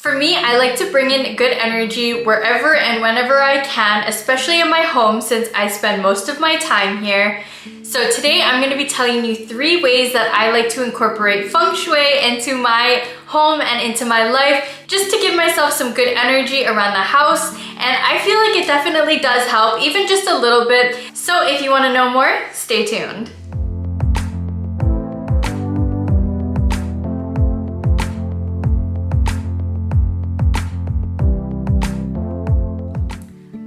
For me, I like to bring in good energy wherever and whenever I can, especially in my home since I spend most of my time here. So today I'm going to be telling you 3 ways that I like to incorporate Feng Shui into my home and into my life, just to give myself some good energy around the house. And I feel like it definitely does help, even just a little bit. So if you want to know more, stay tuned.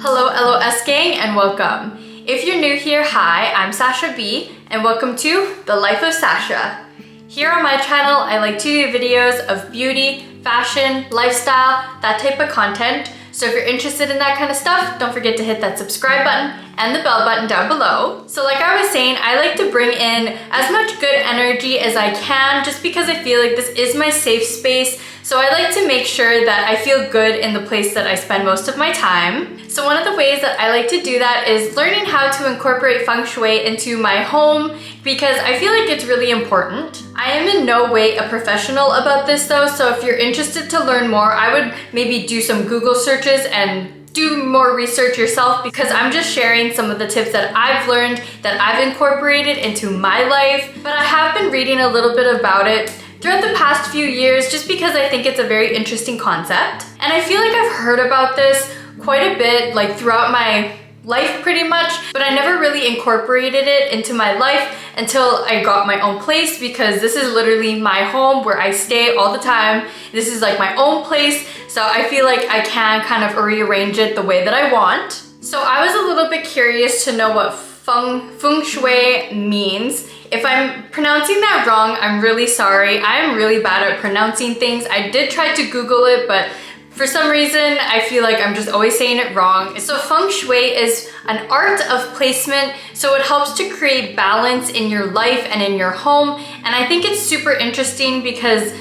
Hello LOS Gang and welcome. If you're new here, hi, I'm Sacha B and welcome to The Life of Sacha. Here on my channel, I like to do videos of beauty, fashion, lifestyle, that type of content. So if you're interested in that kind of stuff, don't forget to hit that subscribe button and the bell button down below. So like I was saying, I like to bring in as much good energy as I can just because I feel like this is my safe space. So I like to make sure that I feel good in the place that I spend most of my time. So one of the ways that I like to do that is learning how to incorporate Feng Shui into my home because I feel like it's really important. I am in no way a professional about this though, so if you're interested to learn more, I would maybe do some Google searches and do more research yourself because I'm just sharing some of the tips that I've learned that I've incorporated into my life. But I have been reading a little bit about it throughout the past few years just because I think it's a very interesting concept. And I feel like I've heard about this quite a bit, like throughout my life pretty much, but I never really incorporated it into my life until I got my own place because this is literally my home where I stay all the time. This is like my own place, so I feel like I can kind of rearrange it the way that I want. So I was a little bit curious to know what Feng Shui means. If I'm pronouncing that wrong, I'm really sorry. I am really bad at pronouncing things. I did try to Google it, but for some reason, I feel like I'm just always saying it wrong. So Feng Shui is an art of placement, so it helps to create balance in your life and in your home. And I think it's super interesting because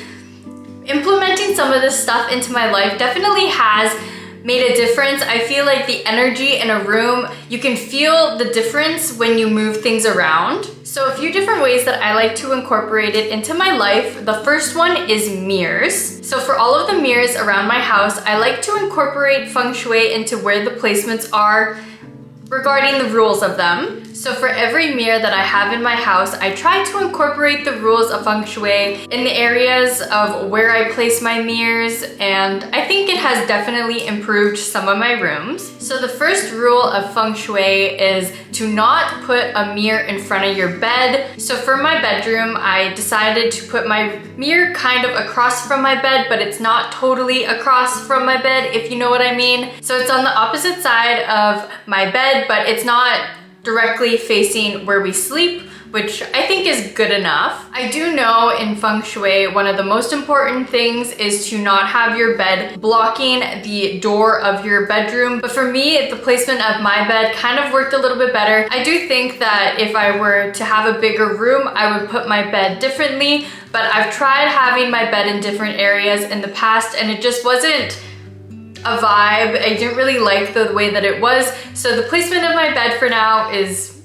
implementing some of this stuff into my life definitely has made a difference. I feel like the energy in a room, you can feel the difference when you move things around. So a few different ways that I like to incorporate it into my life. The first one is mirrors. So for all of the mirrors around my house, I like to incorporate Feng Shui into where the placements are regarding the rules of them. So for every mirror that I have in my house, I try to incorporate the rules of Feng Shui in the areas of where I place my mirrors, and I think it has definitely improved some of my rooms. So the first rule of Feng Shui is to not put a mirror in front of your bed. So for my bedroom, I decided to put my mirror kind of across from my bed, but it's not totally across from my bed, if you know what I mean. So it's on the opposite side of my bed, but it's not directly facing where we sleep, which I think is good enough. I do know in Feng Shui, one of the most important things is to not have your bed blocking the door of your bedroom. But for me, the placement of my bed kind of worked a little bit better. I do think that if I were to have a bigger room, I would put my bed differently, but I've tried having my bed in different areas in the past and it just wasn't a vibe. I didn't really like the way that it was. So the placement of my bed for now is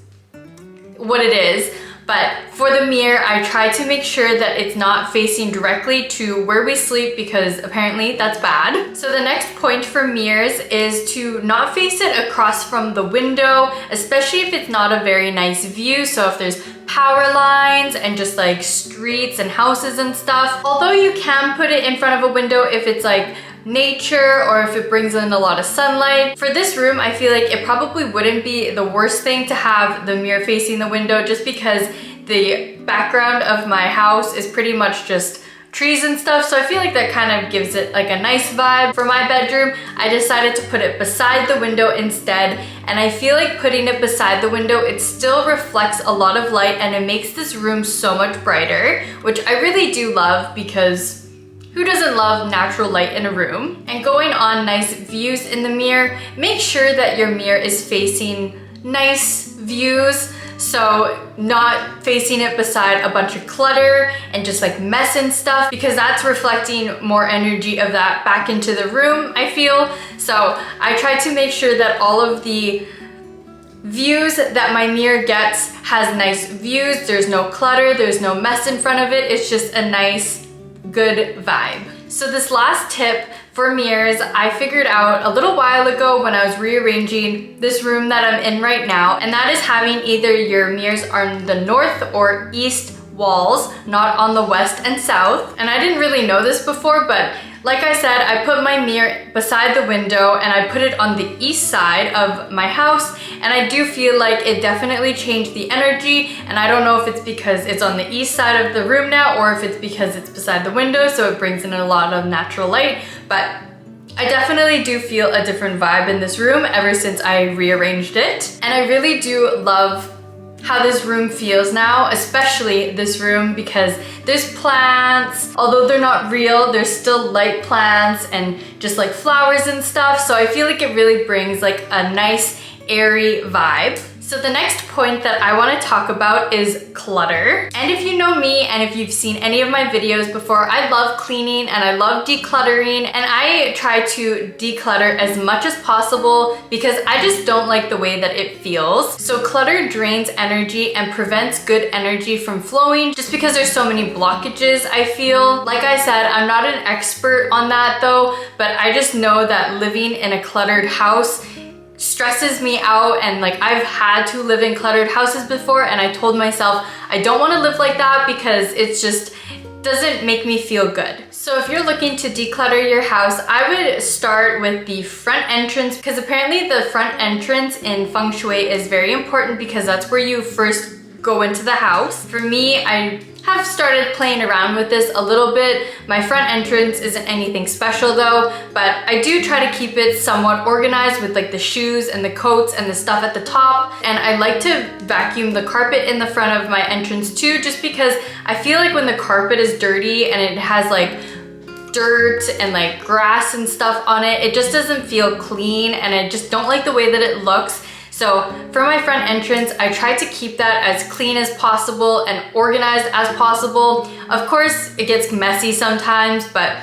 what it is. But for the mirror, I try to make sure that it's not facing directly to where we sleep because apparently that's bad. So the next point for mirrors is to not face it across from the window, especially if it's not a very nice view. So if there's power lines and just like streets and houses and stuff, although you can put it in front of a window if it's like nature or if it brings in a lot of sunlight. For this room, I feel like it probably wouldn't be the worst thing to have the mirror facing the window just because the background of my house is pretty much just trees and stuff, so I feel like that kind of gives it like a nice vibe. For my bedroom, I decided to put it beside the window instead, and I feel like putting it beside the window, it still reflects a lot of light and it makes this room so much brighter, which I really do love because who doesn't love natural light in a room? And going on nice views in the mirror, make sure that your mirror is facing nice views. So not facing it beside a bunch of clutter and just like mess and stuff, because that's reflecting more energy of that back into the room, I feel. So I try to make sure that all of the views that my mirror gets has nice views. There's no clutter, there's no mess in front of it. It's just a nice, good vibe. So this last tip for mirrors, I figured out a little while ago when I was rearranging this room that I'm in right now, and that is having either your mirrors on the north or east walls, not on the west and south. And I didn't really know this before, but like I said, I put my mirror beside the window and I put it on the east side of my house, and I do feel like it definitely changed the energy. And I don't know if it's because it's on the east side of the room now or if it's because it's beside the window, so it brings in a lot of natural light, but I definitely do feel a different vibe in this room ever since I rearranged it. And I really do love how this room feels now, especially this room, because there's plants. Although they're not real, there's still light plants and just like flowers and stuff. So I feel like it really brings like a nice airy vibe. So the next point that I want to talk about is clutter. And if you know me and if you've seen any of my videos before, I love cleaning and I love decluttering, and I try to declutter as much as possible because I just don't like the way that it feels. So clutter drains energy and prevents good energy from flowing just because there's so many blockages, I feel. Like I said, I'm not an expert on that though, but I just know that living in a cluttered house stresses me out, and like I've had to live in cluttered houses before, and I told myself I don't want to live like that because it's just doesn't make me feel good. So if you're looking to declutter your house, I would start with the front entrance, because apparently the front entrance in Feng Shui is very important because that's where you first go into the house. For me, I have started playing around with this a little bit. My front entrance isn't anything special though, but I do try to keep it somewhat organized with like the shoes and the coats and the stuff at the top. And I like to vacuum the carpet in the front of my entrance too, just because I feel like when the carpet is dirty and it has like dirt and like grass and stuff on it, it just doesn't feel clean, and I just don't like the way that it looks. So for my front entrance, I try to keep that as clean as possible and organized as possible. Of course, it gets messy sometimes, but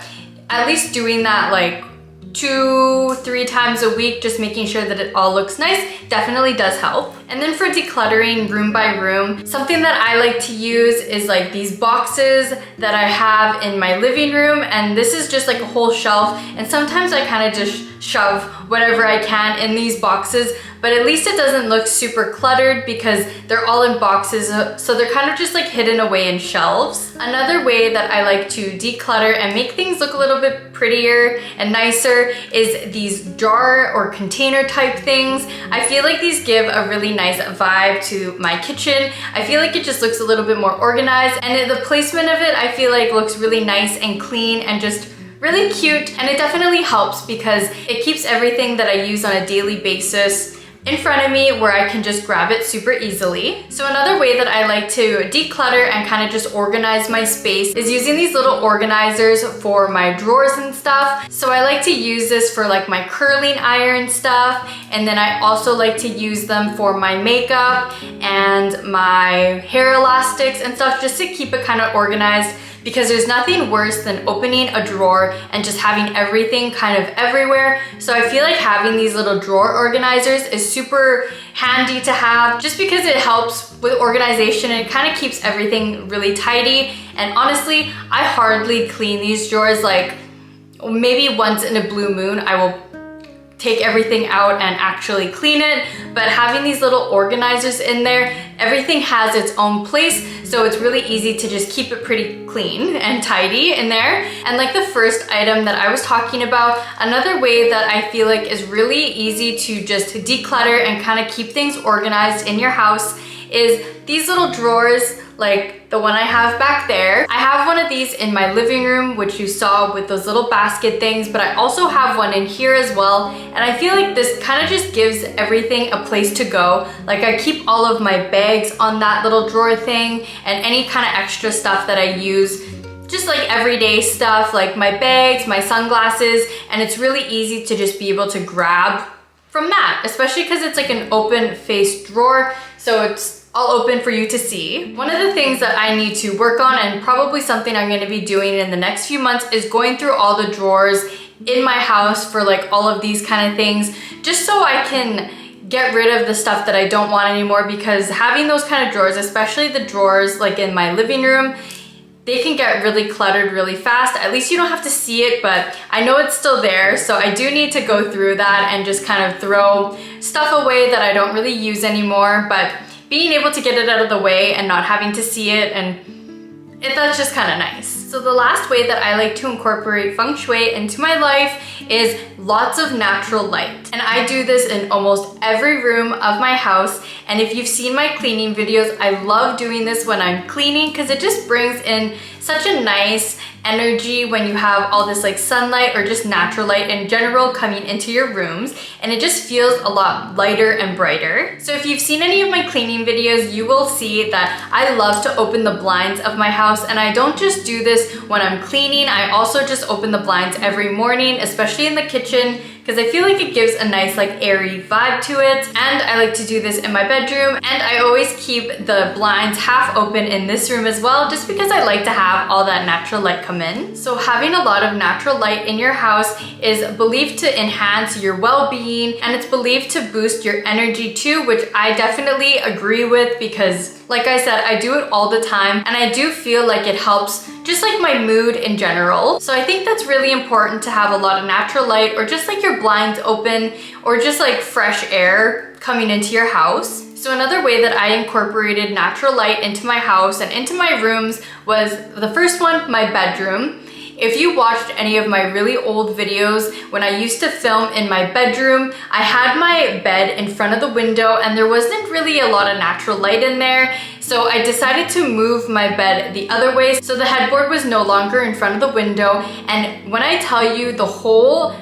at least doing that like 2-3 times a week, just making sure that it all looks nice, definitely does help. And then for decluttering room by room, something that I like to use is like these boxes that I have in my living room, and this is just like a whole shelf, and sometimes I kind of just shove whatever I can in these boxes, but at least it doesn't look super cluttered because they're all in boxes, so they're kind of just like hidden away in shelves. Another way that I like to declutter and make things look a little bit prettier and nicer is these jar or container type things. I feel like these give a really nice vibe to my kitchen. I feel like it just looks a little bit more organized, and the placement of it I feel like looks really nice and clean and just really cute, and it definitely helps because it keeps everything that I use on a daily basis in front of me where I can just grab it super easily. So another way that I like to declutter and kind of just organize my space is using these little organizers for my drawers and stuff. So I like to use this for like my curling iron stuff, and then I also like to use them for my makeup and my hair elastics and stuff, just to keep it kind of organized, because there's nothing worse than opening a drawer and just having everything kind of everywhere. So I feel like having these little drawer organizers is super handy to have, just because it helps with organization and it kind of keeps everything really tidy. And honestly, I hardly clean these drawers. Like maybe once in a blue moon I will take everything out and actually clean it, but having these little organizers in there, everything has its own place, so it's really easy to just keep it pretty clean and tidy in there. And like the first item that I was talking about, another way that I feel like is really easy to just declutter and kind of keep things organized in your house is these little drawers, like the one I have back there. I have one of these in my living room, which you saw with those little basket things, but I also have one in here as well. And I feel like this kind of just gives everything a place to go. Like I keep all of my bags on that little drawer thing, and any kind of extra stuff that I use, just like everyday stuff, like my bags, my sunglasses, and it's really easy to just be able to grab from that, especially because it's like an open face drawer, so it's all open for you to see. One of the things that I need to work on, and probably something I'm going to be doing in the next few months, is going through all the drawers in my house for like all of these kind of things, just so I can get rid of the stuff that I don't want anymore, because having those kind of drawers, especially the drawers like in my living room, they can get really cluttered really fast. At least you don't have to see it, but I know it's still there. So I do need to go through that and just kind of throw stuff away that I don't really use anymore. But being able to get it out of the way and not having to see it, and that's just kind of nice. So the last way that I like to incorporate Feng Shui into my life is lots of natural light. And I do this in almost every room of my house. And if you've seen my cleaning videos, I love doing this when I'm cleaning because it just brings in such a nice energy when you have all this like sunlight or just natural light in general coming into your rooms, and it just feels a lot lighter and brighter. So if you've seen any of my cleaning videos, you will see that I love to open the blinds of my house, and I don't just do this when I'm cleaning. I also just open the blinds every morning, especially in the kitchen, because I feel like it gives a nice like airy vibe to it. And I like to do this in my bedroom, and I always keep the blinds half open in this room as well, just because I like to have all that natural light come in. So having a lot of natural light in your house is believed to enhance your well-being, and it's believed to boost your energy too, which I definitely agree with because like I said, I do it all the time, and I do feel like it helps just like my mood in general. So I think that's really important to have a lot of natural light, or just like your blinds open, or just like fresh air coming into your house. So another way that I incorporated natural light into my house and into my rooms was the first one, my bedroom. If you watched any of my really old videos, when I used to film in my bedroom, I had my bed in front of the window and there wasn't really a lot of natural light in there. So I decided to move my bed the other way so the headboard was no longer in front of the window. And when I tell you, the whole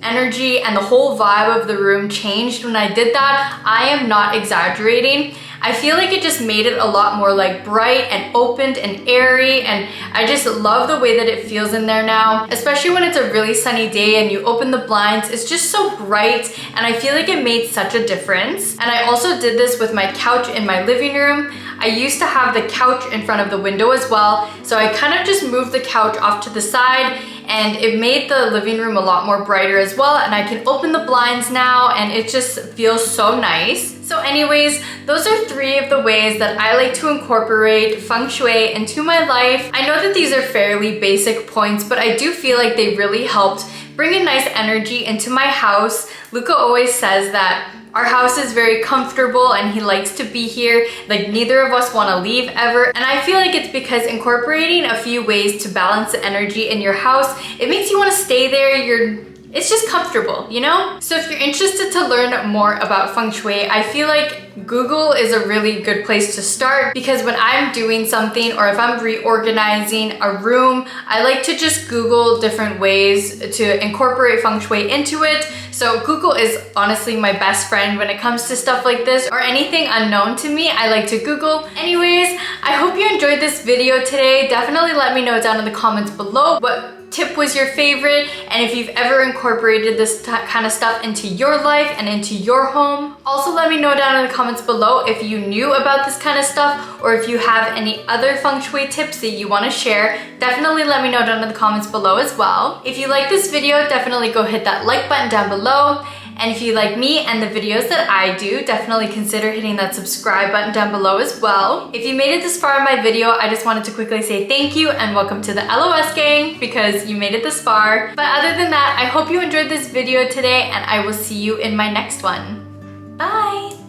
energy and the whole vibe of the room changed when I did that, I am not exaggerating. I feel like it just made it a lot more like bright and opened and airy, and I just love the way that it feels in there now, especially when it's a really sunny day and you open the blinds. It's just so bright, and I feel like it made such a difference. And I also did this with my couch in my living room. I used to have the couch in front of the window as well, so I kind of just moved the couch off to the side, and it made the living room a lot more brighter as well, and I can open the blinds now, and it just feels so nice. So anyways, those are 3 of the ways that I like to incorporate Feng Shui into my life. I know that these are fairly basic points, but I do feel like they really helped bring a nice energy into my house. Luca always says that our house is very comfortable and he likes to be here. Like, neither of us want to leave ever. And I feel like it's because incorporating a few ways to balance the energy in your house, it makes you want to stay there. It's just comfortable, you know? So if you're interested to learn more about Feng Shui, I feel like Google is a really good place to start, because when I'm doing something or if I'm reorganizing a room, I like to just Google different ways to incorporate Feng Shui into it. So Google is honestly my best friend when it comes to stuff like this or anything unknown to me. I like to Google. Anyways, I hope you enjoyed this video today. Definitely let me know down in the comments below what tip was your favorite, and if you've ever incorporated this kind of stuff into your life and into your home. Also, let me know down in the comments below if you knew about this kind of stuff, or if you have any other Feng Shui tips that you want to share. Definitely let me know down in the comments below as well. If you like this video, definitely go hit that like button down below. And if you like me and the videos that I do, definitely consider hitting that subscribe button down below as well. If you made it this far in my video, I just wanted to quickly say thank you and welcome to the LOS gang, because you made it this far. But other than that, I hope you enjoyed this video today, and I will see you in my next one. Bye!